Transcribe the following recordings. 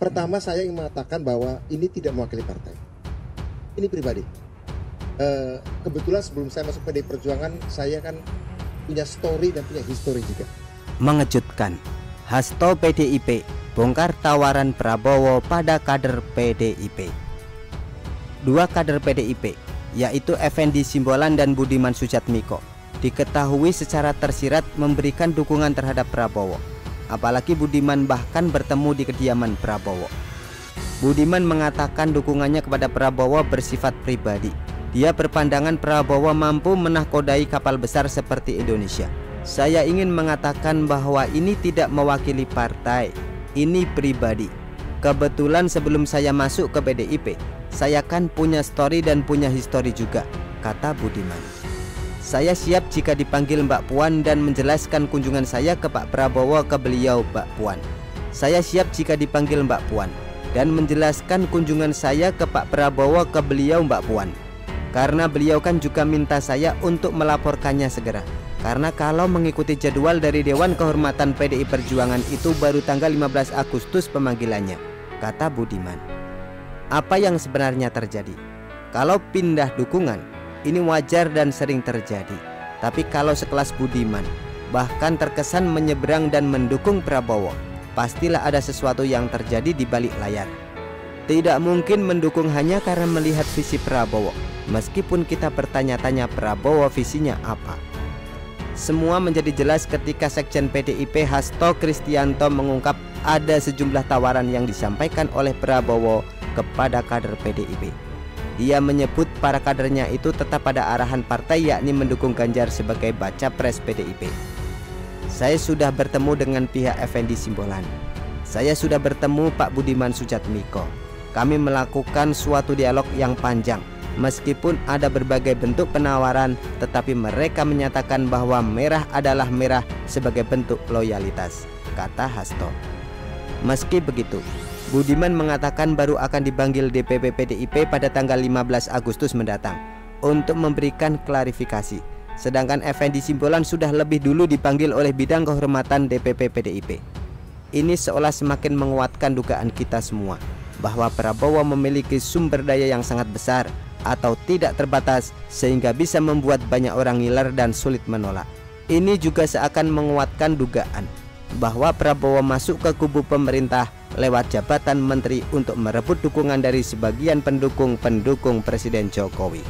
Pertama, saya ingin mengatakan bahwa ini tidak mewakili partai. Ini pribadi. Kebetulan sebelum saya masuk PDI Perjuangan, saya kan punya story dan punya histori juga. Mengejutkan, Hasto PDIP bongkar tawaran Prabowo pada kader PDIP. Dua kader PDIP, yaitu Effendi Simbolon dan Budiman Sujatmiko, diketahui secara tersirat memberikan dukungan terhadap Prabowo. Apalagi Budiman bahkan bertemu di kediaman Prabowo. Budiman mengatakan dukungannya kepada Prabowo bersifat pribadi. Dia berpandangan Prabowo mampu menakodai kapal besar seperti Indonesia. Saya ingin mengatakan bahwa ini tidak mewakili partai, ini pribadi. Kebetulan sebelum saya masuk ke PDIP, saya kan punya story dan punya histori juga, kata Budiman. Saya siap jika dipanggil Mbak Puan dan menjelaskan kunjungan saya ke Pak Prabowo ke beliau Mbak Puan. Saya siap jika dipanggil Mbak Puan dan menjelaskan kunjungan saya ke Pak Prabowo ke beliau Mbak Puan. Karena beliau kan juga minta saya untuk melaporkannya segera. Karena kalau mengikuti jadwal dari Dewan Kehormatan PDI Perjuangan itu baru tanggal 15 Agustus pemanggilannya, kata Budiman. Apa yang sebenarnya terjadi? Kalau pindah dukungan, ini wajar dan sering terjadi. Tapi kalau sekelas Budiman, bahkan terkesan menyeberang dan mendukung Prabowo, pastilah ada sesuatu yang terjadi di balik layar. Tidak mungkin mendukung hanya karena melihat visi Prabowo, meskipun kita bertanya-tanya Prabowo visinya apa. Semua menjadi jelas ketika Sekjen PDIP Hasto Kristianto mengungkap ada sejumlah tawaran yang disampaikan oleh Prabowo kepada kader PDIP. Dia menyebut para kadernya itu tetap pada arahan partai, yakni mendukung Ganjar sebagai baca pres PDIP. Saya sudah bertemu dengan pihak Effendi Simbolon. Saya sudah bertemu Pak Budiman Sujatmiko. Kami melakukan suatu dialog yang panjang. Meskipun ada berbagai bentuk penawaran, tetapi mereka menyatakan bahwa merah adalah merah sebagai bentuk loyalitas, kata Hasto. Meski begitu, Budiman mengatakan baru akan dipanggil DPP PDIP pada tanggal 15 Agustus mendatang untuk memberikan klarifikasi. Sedangkan Effendi Simbolon sudah lebih dulu dipanggil oleh bidang kehormatan DPP PDIP. Ini seolah semakin menguatkan dugaan kita semua bahwa Prabowo memiliki sumber daya yang sangat besar atau tidak terbatas sehingga bisa membuat banyak orang ngiler dan sulit menolak. Ini juga seakan menguatkan dugaan bahwa Prabowo masuk ke kubu pemerintah lewat jabatan menteri untuk merebut dukungan dari sebagian pendukung Presiden Jokowi.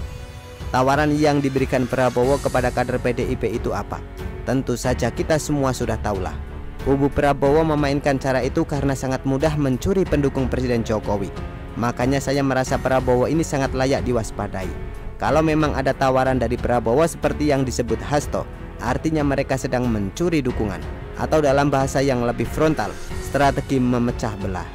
Tawaran yang diberikan Prabowo kepada kader PDIP itu apa? Tentu saja kita semua sudah tahulah. Kubu Prabowo memainkan cara itu karena sangat mudah mencuri pendukung Presiden Jokowi. Makanya saya merasa Prabowo ini sangat layak diwaspadai. Kalau memang ada tawaran dari Prabowo seperti yang disebut Hasto, artinya mereka sedang mencuri dukungan, atau dalam bahasa yang lebih frontal, strategi memecah belah.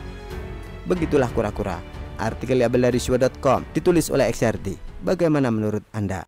Begitulah kura-kura. Artikel dari Syua.com ditulis oleh XRD. Bagaimana menurut Anda?